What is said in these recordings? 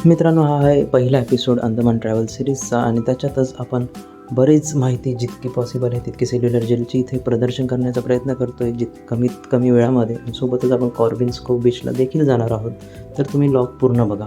मित्रांनो, हा आहे पहिला एपिसोड अंदमान ट्रॅव्हल सिरीजचा आणि त्याच्यातच आपण बरीच माहिती जितकी पॉसिबल आहे तितकी सेल्युलर जेलची इथे प्रदर्शन करण्याचा प्रयत्न करतो आहे कमीत कमी वेळामध्ये. सोबतच आपण कॉर्बिन स्कोप बीचला देखील जाणार आहोत, तर तुम्ही लॉग पूर्ण बघा.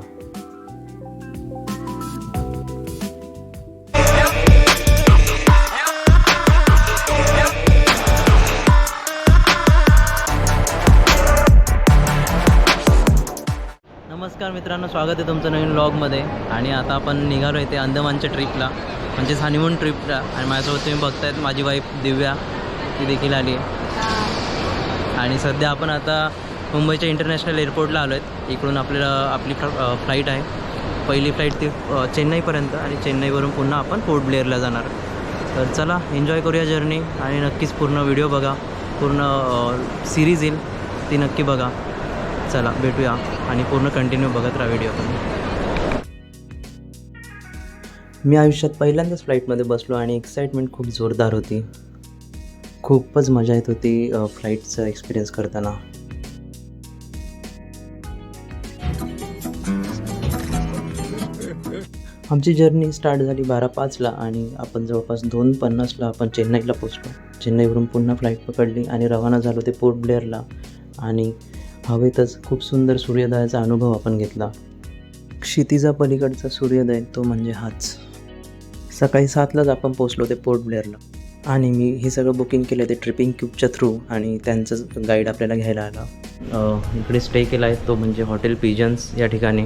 नमस्कार मित्रांनो, स्वागत आहे तुमचं नवीन व्लॉगमध्ये. आणि आता आपण निघालो आहे ते अंदमानच्या ट्रिपला, म्हणजेच हनीमून ट्रिपला. आणि माझ्यासोबत तुम्ही बघतायत माझी वाईफ दिव्या, ती देखील आली आहे. आणि सध्या आपण आता मुंबईच्या इंटरनॅशनल एअरपोर्टला आलो आहेत. इकडून आपली फ्लाईट आहे, पहिली फ्लाईट ती चेन्नईपर्यंत, आणि चेन्नईवरून पुन्हा आपण पोर्ट ब्लेअरला जाणार. तर चला एन्जॉय करूया जर्नी, आणि नक्कीच पूर्ण व्हिडिओ बघा, पूर्ण सिरीज येईल ती नक्की बघा. चला भेटूया आणि पूर्ण कंटिन्यू बघत राहा व्हिडिओ. मी आयुष्यात पहिल्यांदाच फ्लाईटमध्ये बसलो आणि एक्साइटमेंट खूप जोरदार होती. खूपच मजा येत होती फ्लाईटचा एक्सपिरियन्स करताना. आमची जर्नी स्टार्ट झाली 12:05ला आणि आपण जवळपास 2:50ला आपण चेन्नईला पोचलो. चेन्नईवरून पुन्हा फ्लाईट पकडली आणि रवाना झालो ते पोर्ट ब्लेअरला. आणि हवेतच खूप सुंदर सूर्योदयाचा अनुभव आपण घेतला. क्षितिजा पलीकडचा सूर्योदय तो म्हणजे हाच. सकाळी 7लाच आपण पोचलो ते पोर्ट ब्लेअरला. आणि मी हे सगळं बुकिंग केलं ते ट्रिपिंग क्यूबच्या थ्रू, आणि त्यांचंच गाईड आपल्याला घ्यायला आला. इकडे स्टे केला आहे तो म्हणजे हॉटेल पिजन्स या ठिकाणी,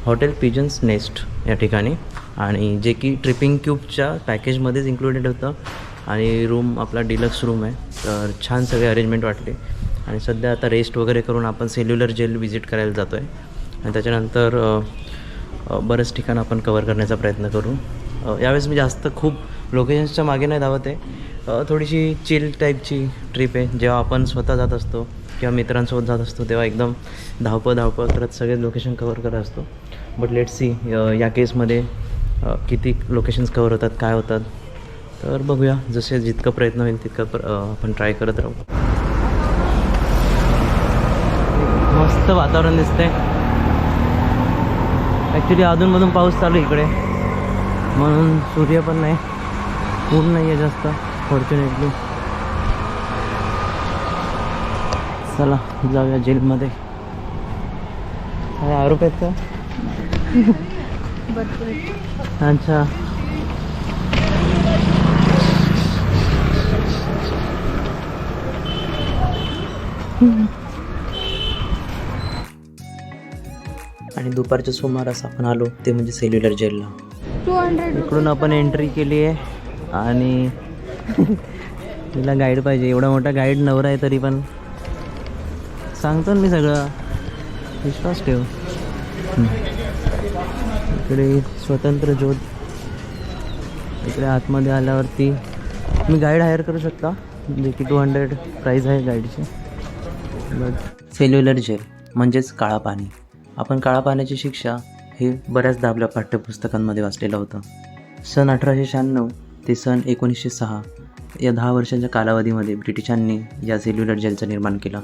हॉटेल पिजन्स नेस्ट या ठिकाणी, आणि जे की ट्रिपिंग क्यूबच्या पॅकेजमध्येच इन्क्लुडेड होतं. आणि रूम आपला डिलक्स रूम आहे. तर छान सगळे अरेंजमेंट वाटले. आणि सध्या आता रेस्ट वगैरे करून आपण सेल्युलर जेल विजिट करायला जातो आहे. आणि त्याच्यानंतर बरंच ठिकाण आपण कवर करण्याचा प्रयत्न करू. यावेळेस मी जास्त खूप लोकेशन्सच्या मागे नाही धावत आहे. थोडीशी चिल टाईपची ट्रिप आहे. जेव्हा आपण स्वतः जात असतो किंवा मित्रांसोबत जात असतो तेव्हा एकदम धावपळ करत सगळे लोकेशन कवर करत असतो. बट लेट्स सी या केसमध्ये किती लोकेशन्स कवर होतात, काय होतात, तर बघूया. जसे जितकं प्रयत्न होईल तितकं आपण ट्राय करत राहू. मस्त वातावरण दिसतंय. ॲक्च्युली अधूनमधून पाऊस चालू आहे इकडे, म्हणून सूर्य पण नाही, ऊन नाही आहे जास्त फॉर्च्युनेटली. चला जाऊया जेलमध्ये. काय आरोप आहेत का? अच्छा. आणि दुपारच्या सुमारास आपण आलो ते म्हणजे सेल्युलर जेलला. 200 इकडून आपण एंट्री केली आहे. आणि तिला गाईड पाहिजे, एवढा मोठा गाईड नवरा आहे तरी पण सांगतो ना मी सगळं, विश्वास ठेव. इकडे स्वतंत्र ज्योत. इकडे आतमध्ये आल्यावरती मी गाईड हायर करू शकता, जे की 200 प्राईज आहे गाईडची. बट सेल्युलर जेल म्हणजेच काळा पाणी. आपण काळा पाण्याची शिक्षा हे बऱ्याचदा आपल्या पाठ्यपुस्तकांमध्ये वाचलेलं होतं. सन 1896 ते सन 1906 या 10 वर्षांच्या कालावधीमध्ये ब्रिटिशांनी या सेल्युलर जेलचं निर्माण केलं.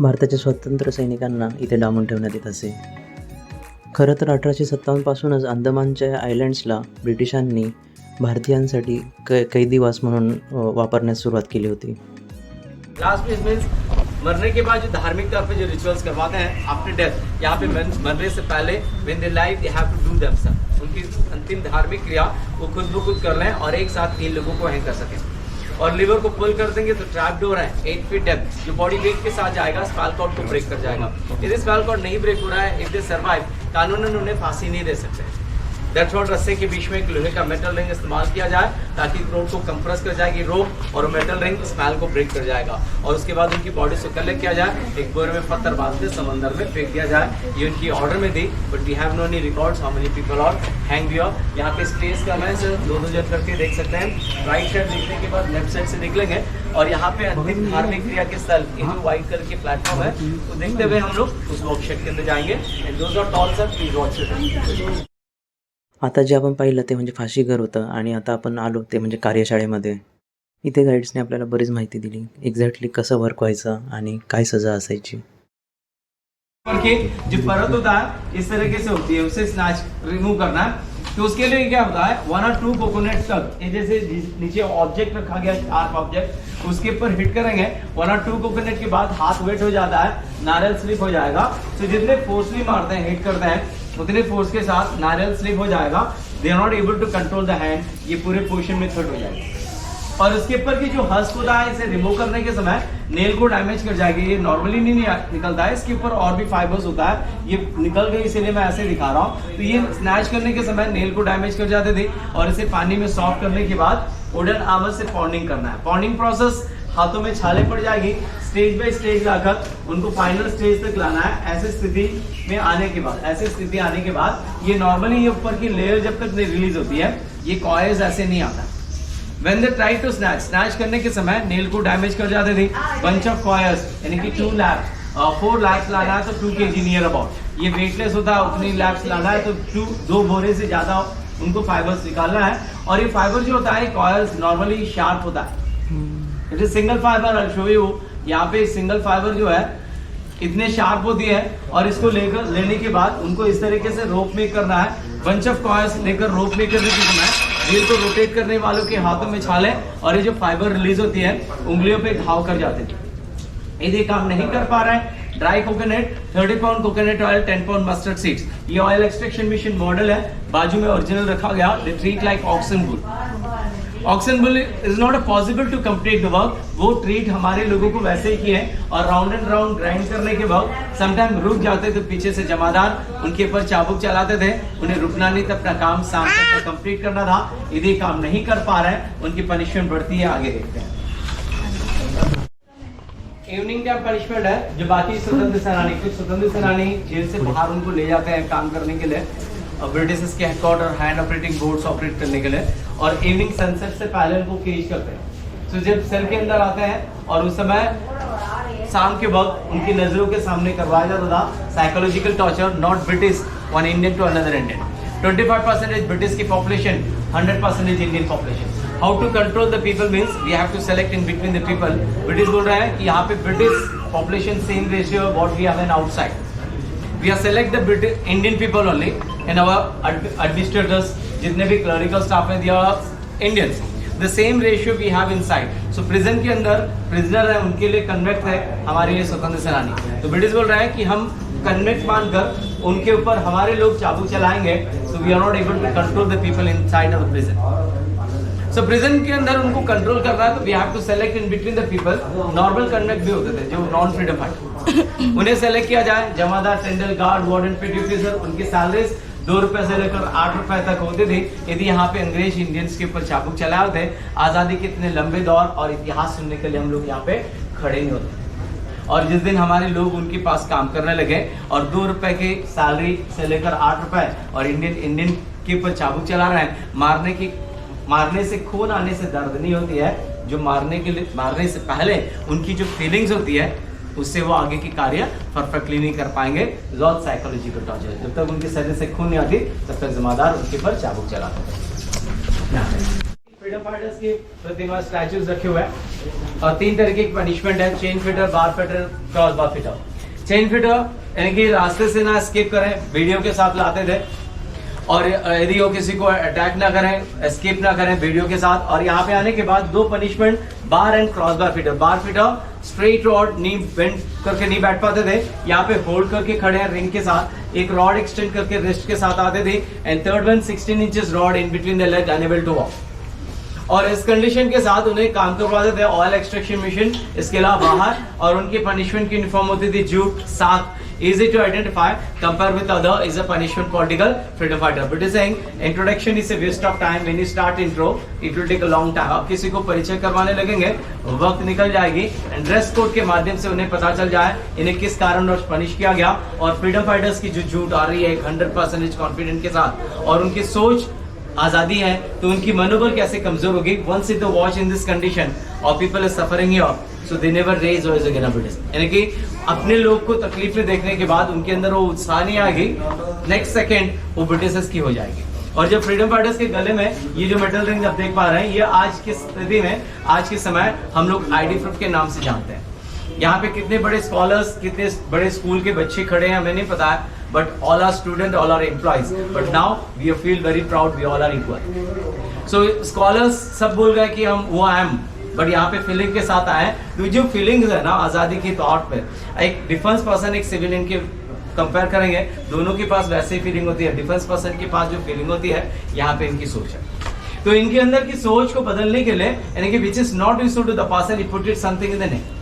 भारताच्या स्वतंत्र सैनिकांना इथे डांबून ठेवण्यात येत असे. खरं तर 1857 पासूनच अंदमानच्या आयलँड्सला ब्रिटिशांनी भारतीयांसाठी कैदीवास म्हणून वापरण्यास सुरुवात केली होती. मरने के बाद जो धार्मिक तौर पे जो रिचुअल्स करवाते हैं आफ्टर डेथ, यहाँ पे मरने से पहले when they live they have to do themselves. उनकी अंतिम धार्मिक क्रिया वो खुद ब खुद कर लें और एक साथ 3 लोगों को हैंग कर सकें. और लिवर को पुल कर देंगे तो ट्रैप डोर है 8 फीट डेप्थ, जो बॉडी वेट के साथ जाएगा स्पाइनल कॉर्ड को ब्रेक कर जाएगा. यदि स्पाइनल कॉर्ड नहीं ब्रेक हो रहा है, इफ दे सर्वाइव, कानूनन उन्हें फांसी नहीं दे सकते. दैट्स व्हाट रस्से के बीच में एक लोहे का मेटल रिंग इस्तेमाल किया जाए ताकि रोप को कंप्रेस कर जाएगी रोप, और मेटल रिंग स्पाइनल को ब्रेक कर जाएगा. और उसके बाद उनकी बॉडी से कलेक्ट किया जाए, एक बोरे में पत्थर बांध के समंदर में फेंक दिया जाए. ये उनकी ऑर्डर में दी, but we have no any records how many people are hang here. यहाँ पे स्पेस का मैं सर 2-2 जन करके देख सकते हैं. राइट साइड देखने के बाद लेफ्ट साइड से निकलेंगे और यहाँ पे अंतिम धार्मिक क्रिया के स्थल ये जो व्हाइट कलर के प्लेटफॉर्म है तो देखते हुए हम लोग उस वर्कशॉप के अंदर जाएंगे. And those are tall sir, please watch it. आता जे आपण पाहिलं ते म्हणजे फाशीघर होतं, आणि आता आपण आलो ते म्हणजे कार्यशाळेमध्ये. इथे गाईड्सने आपल्याला बरीच माहिती दिली, एक्झॅक्टली कसं वर्क व्हायचं आणि काय सजा असायची. की जो परत होता है इस तरीके से होती है, उसे स्नैच रिमूव करना है। तो उसके लिए क्या होता है 1 और 2 कोकोनट तक ये जैसे नीचे ऑब्जेक्ट रखा गया शार्प ऑब्जेक्ट उसके ऊपर हिट करेंगे 1 और 2 कोकोनट के बाद हाथ वेट हो जाता है, नारियल स्लिप हो जाएगा। तो जितने फोर्सली मारते हैं हिट करते हैं उतने फोर्स के साथ नारियल स्लिप हो जाएगा। They are not able to control the hand, ये पूरे पोजीशन में फिट हो जाएगा। और उसके ऊपर की जो हस्क होता है इसे रिमूव करने के समय नेल को डैमेज कर जाएगी। ये नॉर्मली नहीं निकलता है, इसके ऊपर और भी फाइबर्स होता है, ये निकल गई इसीलिए मैं ऐसे दिखा रहा हूँ। तो ये स्नैच करने के समय नेल को डैमेज कर जाते थे और इसे पानी में सॉफ्ट करने के बाद वुडन आर्मर से पॉन्डिंग करना है। पॉन्डिंग प्रोसेस हाथों में छाले पड़ जाएगी, स्टेज बाय स्टेज लाकर उनको फाइनल स्टेज तक लाना है। ऐसी स्थिति में आने के बाद ये नॉर्मली ये ऊपर की लेयर जब तक नहीं रिलीज होती है ये कॉयल्स ऐसे नहीं आता। When they try to snatch करने के समय नेल को डैमेज कर जाते थे। bunch of coils यानी कि 4 लैप्स लाना है तो 2 kg नियर अबाउट। ये वेटलेस होता है, उतनी लैप्स लाना है तो 2 बोरे से ज्यादा उनको फाइबर्स निकालना है। और ये फाइबर जो होता है कॉयल्स नॉर्मली शार्प होता है। It is single fibre, I show you. यहाँ पे सिंगल फाइबर जो है इतने शार्प होती है और इसको लेने के बाद उनको इस तरीके से रोप मेक करना है। बंच ऑफ कॉयल्स लेकर रोप मेक करने के समय व्हील को रोटेट करने वालों के हाथों में छाले और ये जो फाइबर रिलीज होती है उंगलियों पे घाव कर जाते हैं। यदि काम नहीं कर पा रहे हैं dry coconut 30 pound coconut oil 10 pound mustard seeds, ये ऑयल एक्सट्रैक्शन मशीन मॉडल है, बाजू में ओरिजिनल रखा गया। They treat like oxen bull. Oxen bull is not possible to complete the work. वो ट्रीट हमारे लोगों को वैसे ही किए और राउंड एंड राउंड ग्राइंड करने के वक्त समटाइम रुक जाते थे, पीछे से जमादार उनके ऊपर चाबुक चलाते थे, उन्हें रुकना नहीं था, अपना काम शाम तक कंप्लीट करना था। यदि काम नहीं कर पा रहे हैं उनकी पनिशमेंट बढ़ती है। आगे देखते हैं। इवनिंग टाइम पनिशमेंट है जो बाकी स्वतंत्र सेनानी, कुछ स्वतंत्र सेनानी जेल से बाहर उनको ले जाते हैं काम करने के लिए, ब्रिटिश के headquarter hand operating boards operate करने के लिए, और इवनिंग सनसेट से पहले उनको केज करते हैं। तो जब सेल के अंदर आते हैं और उस समय शाम के वक्त उनकी नजरों के सामने करवाया जाता था psychological torture, not British one Indian to another Indian. 25% British की population, 100% Indian population. How to control the people means we have to select in between the people. British बोल रहे हैं कि यहाँ पे British population same ratio what we have in outside. We are select the British Indian people only and our administrators, जितने भी clerical staff हैं, they are Indians. The same ratio we have inside. So prison के अंदर prisoner है, उनके लिए convict है, हमारे लिए स्वतंत्र सेनानी। तो ब्रिटिश बोल रहा है कि हम convict मानकर उनके ऊपर हमारे लोग चाबुक चलाएंगे। So we are not able to control the people inside of the prison. So prison के अंदर उनको कंट्रोल करना है तो we have to select in between the people. Normal convect भी होते थे जो नॉन फ्रीडम फाइटर, उन्हें सेलेक्ट किया जाए। जमादार, टेंडर, गार्ड, वार्डन, पेटी ऑफिसर, उनकी सैलरीज 2 रुपए से लेकर 8 रुपए तक होती थी। यदि यहाँ पे अंग्रेज इंडियंस के ऊपर चाबुक चलाए होते, आजादी के इतने लंबे दौर और इतिहास सुनने के लिए हम लोग यहाँ पे खड़े नहीं होते। और जिस दिन हमारे लोग उनके पास काम करने लगे और 2 रुपए की सैलरी से लेकर 8 रुपए और इंडियन के ऊपर चाबुक चला रहे हैं, मारने से खून आने से दर्द नहीं होती है, जो मारने से पहले उनकी जो फीलिंग्स होती है उससे वो आगे की कार्य परफेक्टली नहीं कर पाएंगे। साइकोलॉजिकल टॉर्चर, जब तक उनके शरीर से खून नहीं आती तब तक जिम्मेदार उनके पर चाबुक चलाते हैं। फ्रीडम फाइटर्स की प्रतिमा स्टैचूज रखे हुए हैं और 3 तरह की पनिशमेंट है, chain fitter, bar fitter, cross bar fitter. Chain fitter यानी कि रास्ते से ना स्किप करें, वीडियो के साथ लाते थे और यदि वो किसी को अटैक ना करें, एस्केप ना करें वीडियो के साथ। और यहाँ पे आने के बाद 2 पनिशमेंट, बार end cross bar fitter. Bar fitter straight rod, नी बेंड करके नहीं बैठ पाते थे, यहाँ पे होल्ड करके खड़े हैं रिंग के साथ, एक रॉड एक्सटेंड करके रिस्ट के साथ आते थे। And third one 16 inches rod in between the leg, unable to walk. और इस कंडीशन के साथ उन्हें काम करवाते थे ऑयल एक्सट्रैक्शन मशीन, इसके अलावा बाहर। और उनकी पनिशमेंट की यूनिफॉर्म होती थी जूट, साथ, easy to identify, compare with other is a punishment political freedom fighter. But is saying introduction is a waste of time. When you start intro, it will take a long time. आप किसी को परिचय करवाने लगेंगे, वक्त निकल जाएगी। End dress code के माध्यम से उन्हें पता चल जाए इन्हें किस कारण पनिश किया गया। और फ्रीडम फाइटर्स की जो झूठ आ रही है 100% कॉन्फिडेंट के साथ और उनकी सोच आजादी है, तो उनकी मनोबल कैसे कमजोर होगी। Once they watch in this condition or people are suffering here, so they never raise voice against British. यानी कि अपने लोग को तकलीफ में देखने के बाद उनके अंदर वो उत्साह नहीं आएगी, नेक्स्ट सेकंड वो ब्रिटिशर्स की हो जाएगी। और जब फ्रीडम फाइटर्स के गले में ये जो मेटल रिंग आप देख पा रहे हैं, ये आज की स्थिति में, आज के समय हम लोग आईडी प्रूफ के नाम से जानते हैं। यहाँ पे कितने बड़े स्कॉलर्स, कितने बड़े स्कूल के बच्चे खड़े हैं हमें नहीं पता है, but all are student, all are employees, but now we feel very proud, we all are equal. So scholars सब बोल गए कि हम वो एम, बट यहाँ पे फीलिंग के साथ आए। तो जो फीलिंग्स है ना आज़ादी के तौर पे, एक डिफेंस पर्सन एक सिविलियन के कंपेयर करेंगे, दोनों के पास वैसे ही फीलिंग होती है। डिफेंस पर्सन के पास जो फीलिंग होती है, यहाँ पे इनकी सोच है। तो इनके अंदर की सोच को बदलने के लिए, यानी कि which is not used to the person, he put it something in the neck.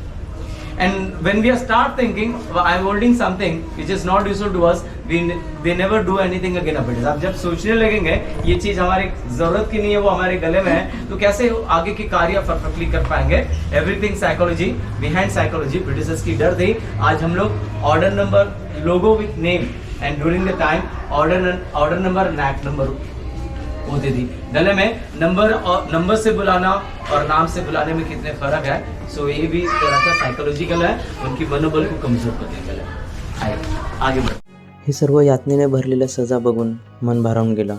And when we start thinking, I'm holding something which is not useful to us, they never do anything again about it. आप जब सोचने लगेंगे ये चीज हमारी जरूरत की नहीं है, वो हमारे गले में है, तो कैसे आगे की कार्य परफेक्टली कर पाएंगे? Everything psychology, behind psychology. Britishers की डर थी। आज हम लोग order number, logo with name, end during the time order number, नैक नंबर होती थी। गले में नंबर और नंबर से बुलाना और नाम से बुलाने में कितने फर्क है। सो ये भी तरह का सायकोलॉजिकल है, उनकी मनोबल को कमजोर करने के लिए। आगे बढ़। हे सर्व यातनेने भरलेल्या सजा बघून मन भारावून गेलं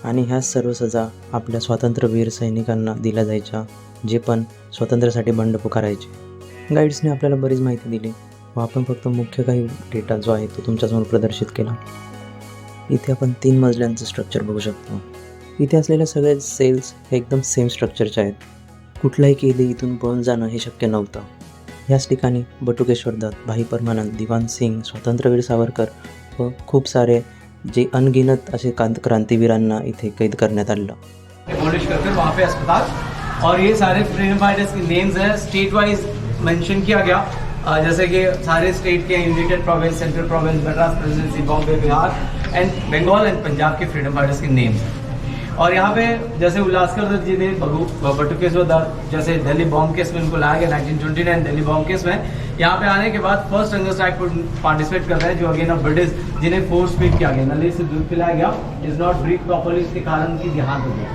आणि ह्याच सर्व सजा आपल्या स्वातंत्र्यवीर सैनिकांना दिल्या जायच्या, जे पण स्वातंत्र्यासाठी बंड पुकारायचे। गाईड्सने आपल्याला बरीच माहिती दिली व आपण फक्त मुख्य काही डेटा जो आहे तो तुमच्यासमोर प्रदर्शित केला। इथे आपण 3 मजल्यांचं स्ट्रक्चर बघू शकतो। इथे असलेल्या सगळे सेल्स हे एकदम सेम स्ट्रक्चरचे आहेत। कुठलाही कैदी इथून पळून जाणं हे शक्य नव्हतं। याच ठिकाणी बटुकेश्वर दत्त, भाई परमानंद, दिवान सिंग, स्वातंत्र्यवीर सावरकर व खूप सारे जे अनगिनत असे क्रांतिवीरांना इथे कैद करण्यात आलं। एबॉलिश करके वहाँ पे अस्पताल, और ये सारे फ्रीडम फाइटर्स के नेम्स हैं, स्टेट वाइज मेंशन किया गया। जैसे कि सारे स्टेट के United Province, Central Province, Madras Presidency, Bombay, Bihar and Bengal and Punjab के फ्रीडम फाइटर्स के नेम्स हैं। और यहाँ पे जैसे उल्लासकर दत्त जी थे, बटुकेश्वर दत्त, जैसे दिल्ली बॉम्ब केस में उनको लाया गया 1929 दिल्ली बॉम्ब केस में। यहाँ पे आने के बाद फर्स्ट हंगर स्ट्राइक को पार्टिसिपेट कर रहे हैं, जो अगेन ऑफ ब्रिटिश, जिन्हें फोर्स फीड किया गया, नली से दूध पिलाया गया, इज नॉट ब्रीथ प्रॉपर्ली, इसके कारण उनकी देहांत हो गया।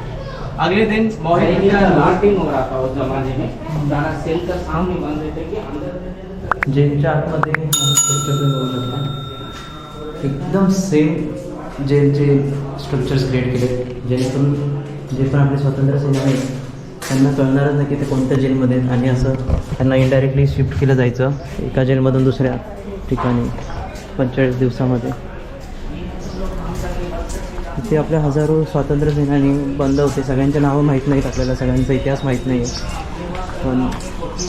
अगले दिन लाटिंग हो रहा था उस जमाने में, सारा सेल का सामने बंद रहते कि अंदर जेलच्या आतमध्ये एकदम सेम जेलचे स्ट्रक्चर्स क्रिएट केले, जेणेकरून जे पण आपले स्वातंत्र्य सैनिक आहेत त्यांना कळणारच नाही की ते कोणत्या जेलमध्ये आहेत, आणि असं त्यांना इनडायरेक्टली शिफ्ट केलं जायचं एका जेलमधून दुसऱ्या ठिकाणी 45 दिवसामध्ये। इथे आपल्या हजारो स्वातंत्र्य सेनानी बंद होते, सगळ्यांचे नावं माहीत नाहीत आपल्याला, सगळ्यांचा इतिहास माहीत नाही आहे, पण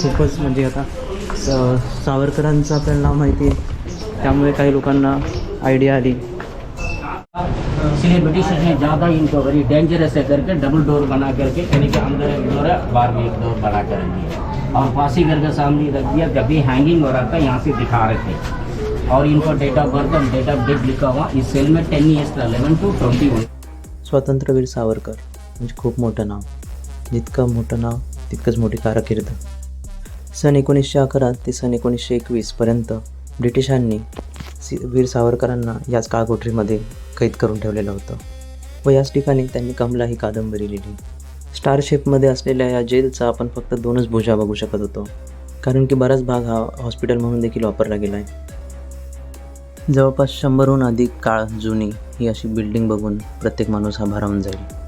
खूपच म्हणजे आता सावरकरांचं आपल्याला नाव माहिती आहे, त्यामुळे काही लोकांना आयडिया आली। इसलिए ब्रिटिशर्स ने ज़्यादा इनको वेरी डेंजरस है करके डबल डोर बना करके, यानी कि अंदर एक डोर है, बाहर भी एक डोर बना कर रख दिया, और फांसी घर के सामने रख दिया। जब भी हैंगिंग हो रहा था यहाँ से दिखा रहे थे, और इनको डेट ऑफ बर्थ और डेट ऑफ डेथ लिखा हुआ। इस सेल में 10 years था, 11 to 21। स्वातंत्र्यवीर सावरकर म्हणजे खूप मोठं नाव, जितकं मोठं नाव तितकंच मोठी कारकीर्द। सन 1911 ते सन 1921 पर्यंत ब्रिटिशांनी वीर सावरकरांना याच काळकोठरीमध्ये कैद करून ठेवलेलं होतं व याच ठिकाणी त्यांनी कमला ही कादंबरी लिहिली। स्टार शेपमध्ये असलेल्या या जेलचा आपण फक्त 2च भुजा बघू शकत होतो, कारण की बराच भाग हा हॉस्पिटल म्हणून देखील वापरला गेला आहे। जवळपास 100हून अधिक काळ जुनी ही अशी बिल्डिंग बघून प्रत्येक माणूस हा भारावून जाईल।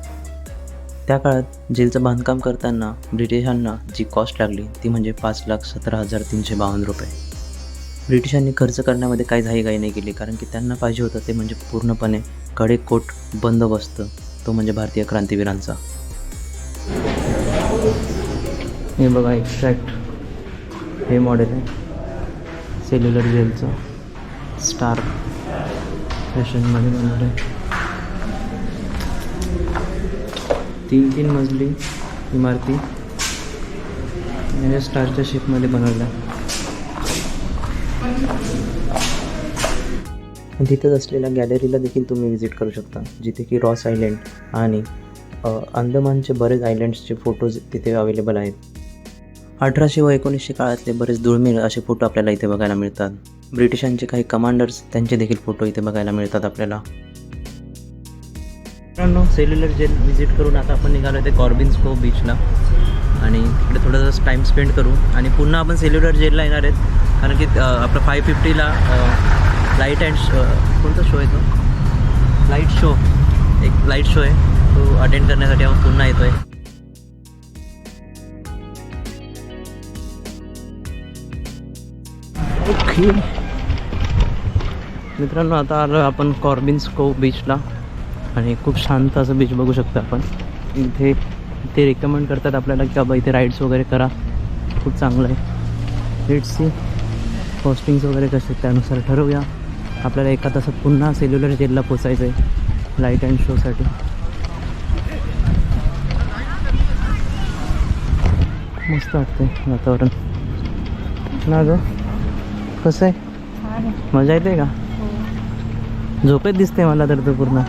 त्या काळात जेलचं बांधकाम करताना ब्रिटिशांना जी कॉस्ट लागली ती म्हणजे 5,17,352 रुपये। ब्रिटिशांनी खर्च करण्यामध्ये काही घाईघाई नाही केली, कारण की त्यांना पाहिजे होतं ते म्हणजे पूर्णपणे कडेकोट बंदोबस्त, तो म्हणजे भारतीय क्रांतिवीरांचा। हे बघा एक्झॅक्ट हे मॉडेल आहे सेल्युलर जेलचं, स्टार फॅशनमध्ये बनवलं आहे। 3 मजली इमारती स्टारच्या शेपमध्ये बनवल्या। तिथंच असलेल्या गॅलरीला देखील तुम्ही व्हिजिट करू शकता, जिथे की रॉस आयलँड आणि अंदमानचे बरेच आयलँड्सचे फोटोज तिथे अवेलेबल आहेत। 1800 व 1900 काळातले बरेच दुर्मिळ असे फोटो आपल्याला इथे बघायला मिळतात। ब्रिटिशांचे काही कमांडर्स त्यांचे देखील फोटो इथे बघायला मिळतात आपल्याला। मित्रांनो, सेल्युलर जेल व्हिजिट करून आता आपण निघालो ते कॉर्बिन्स कोव्ह बीचला, आणि तिकडे थोडासा टाईम स्पेंड करू आणि पुन्हा आपण सेल्युलर जेलला येणार आहेत, कारण की आपलं 5:50ला लाईट अँड कोणता शो आहे तो लाईट शो आहे, तो अटेंड करण्यासाठी आपण पुन्हा येतो आहे। ओके मित्रांनो, आता आलो आपण कॉर्बिन्स कोव्ह बीचला आणि खूप शांत असं बीच बघू शकतो आपण. इथे ते रिकमेंड करतात आपल्याला की बाबा इथे राईड्स वगैरे करा, खूप चांगलं आहे. लेट्स सी कॉस्टिंग्स वगैरे कसे त्यानुसार ठरवूया. आपल्याला एका तासात पुन्हा सेल्युलर जेलला पोचायचं आहे लाईट अँड शोसाठी. मस्त वाटतंय वातावरण ना गं. कसं आहे, मजा येते का? झोपेत दिसते मला तर तो पूर्ण.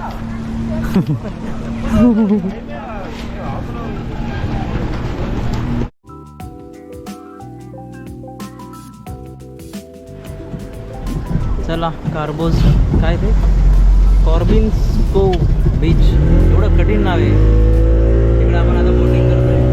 चला कार्बोज काय ते कॉर्बिन्स कोव्ह बीच, एवढं कठीण नाव आहे. तिकडे आपण आता बोटिंग करतोय.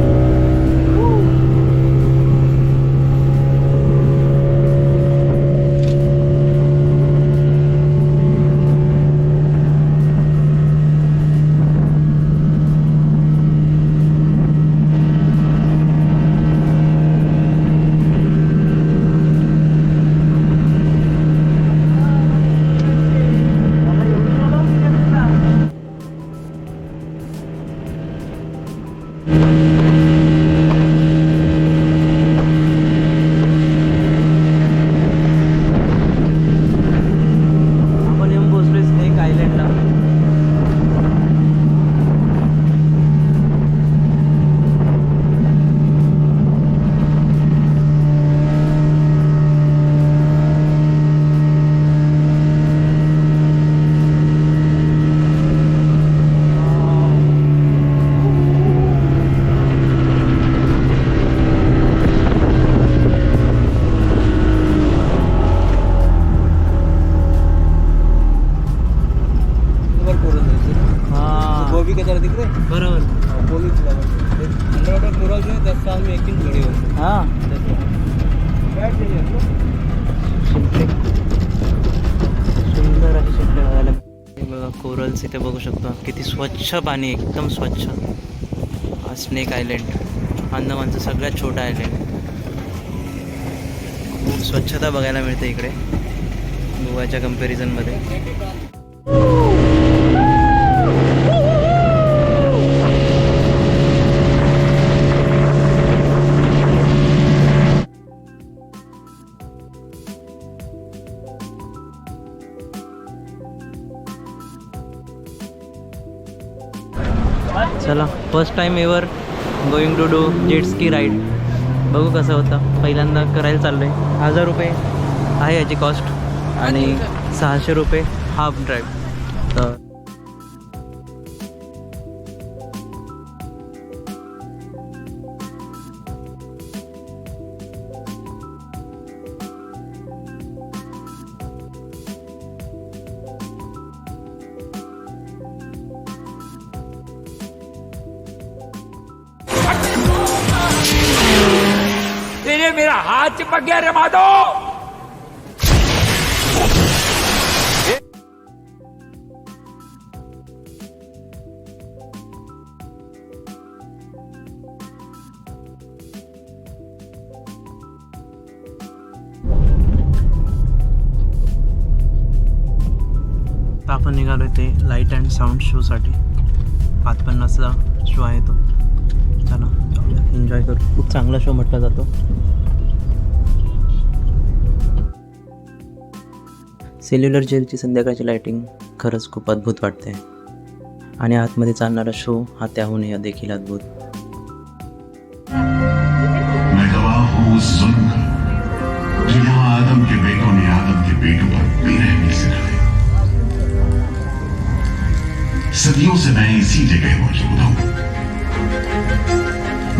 बरोबर. हां सुंदर अशी शिल्पे बघायला. बघा कोरल्स इथे बघू शकतो, किती स्वच्छ पाणी, एकदम स्वच्छ. हा स्नेक आयलंड, अंदमानचं सगळ्यात छोटं आयलंड. खूप स्वच्छता बघायला मिळते इकडे गोव्याच्या कम्पॅरिझनमध्ये. चला first time ever going to do jet ski ride. बघू कसं होतं, पहिल्यांदा करायला चाललं आहे. 1000 रुपये आहे याची कॉस्ट आणि 600 रुपये हाफ ड्राईव्ह. तर मेरा हाथ चिपक गया रे माधव. आपण निघालो ते लाईट अँड साऊंड शोसाठी. 5:50चा शो आहे तो. चला एन्जॉय करू. खूप चांगला शो म्हटला जातो. सेल्युलर जेलची संध्याकाळची लाईटिंग खरंच खूप अद्भुत वाटते आणि आतमध्ये चालणारा शो हा त्याहूनही देखील अद्भुत. मैं गवाह हूँ उस जुल्म का जो यहाँ आदम के बेटों ने आदम के बेटों पर बेरहमी से ढाया. सदियों से मैं इसी जगह मौजूद हूँ.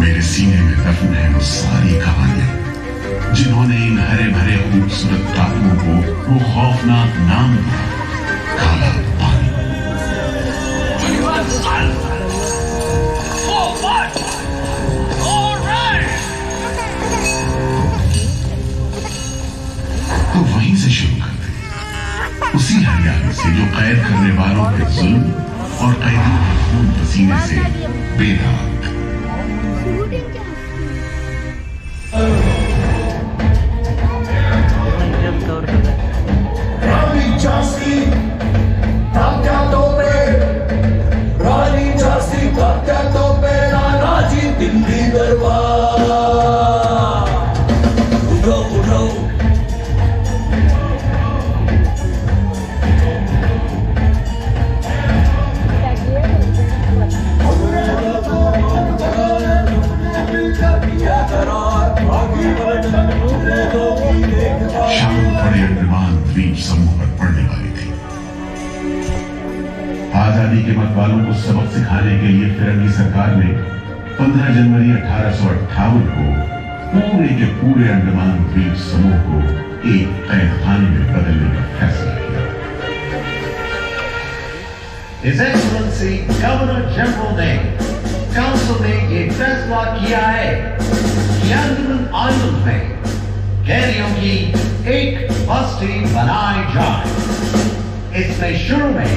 मेरे सीने में दफन है वो सारी कहानियां जिन्होंने इन हरे भरे खूबसूरत टापुओं को वो खौफनाक नाम दिया, काला पानी. तो वहीं से शुरू करते, उसी हरियाली से जो कैद करने वालों के जुल्म और कैदियों के खून पसीने से बेदाग. के मतवालों को सबक सिखाने के लिए फिरंगी सरकार ने 15 जनवरी 1858 को पूरे के पूरे अंडमान द्वीप समूह को एक तहखाने में बदलने का फैसला किया। His Excellency गवर्नर जनरल ने काउंसिल ने ये फैसला किया है कि अंडमान आइलैंड में कैदियों की एक बस्ती बनाई जाए। इसमें शुरू में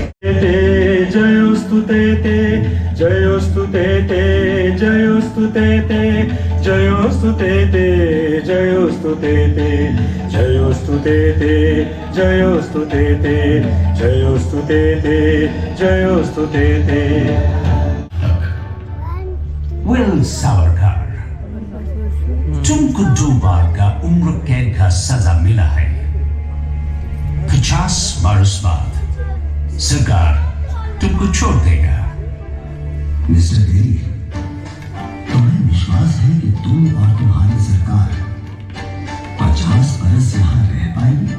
जयोस्तु ते जयोस्तु ते जयोस्तु ते जयोस्तु ते जयोस्तु ते जयोस्तु ते जयोस्तु ते जयोस्तु ते जयोस्तु ते विल सावरकर, तुमको 2 बार का उम्र कैद का सजा मिला है। 50 बरस बाद सरकार तुमको छोड़ देगा। मिस्टर गिरी, तुम्हें विश्वास है कि तुम और तुम्हारी सरकार 50 बरस यहाँ रह पाएगी?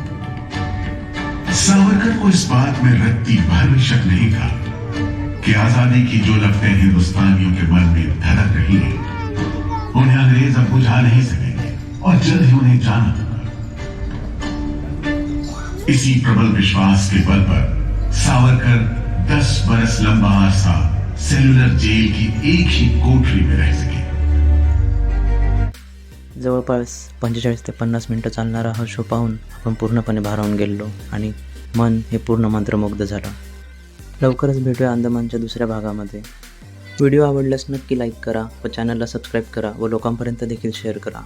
सावरकर को इस बात में रत्ती भर भी शक नहीं था कि आजादी की जो लपटें हिंदुस्तानियों के मन में धड़क रही है, उन्हें अंग्रेज अब बुझा नहीं सकेंगे और जल्द ही उन्हें जाना होगा। इसी प्रबल विश्वास के बल पर सावरकर 10 बरस लंबा अरसा सेल्युलर जेल की एक ही कोठरी में रह सके। जवळपास 45 ते 50 मिनटं चालणारा हा शो पाहून आपण पूर्णपणे भारावून गेलो आणि मन हे पूर्ण मंत्रमुग्ध झालं. लवकरच भेटूया अंदमानच्या दुसऱ्या भागामध्ये. व्हिडिओ आवडल्यास नक्की लाईक करा व चॅनलला सबस्क्राईब करा व लोकांपर्यंत देखील शेअर करा.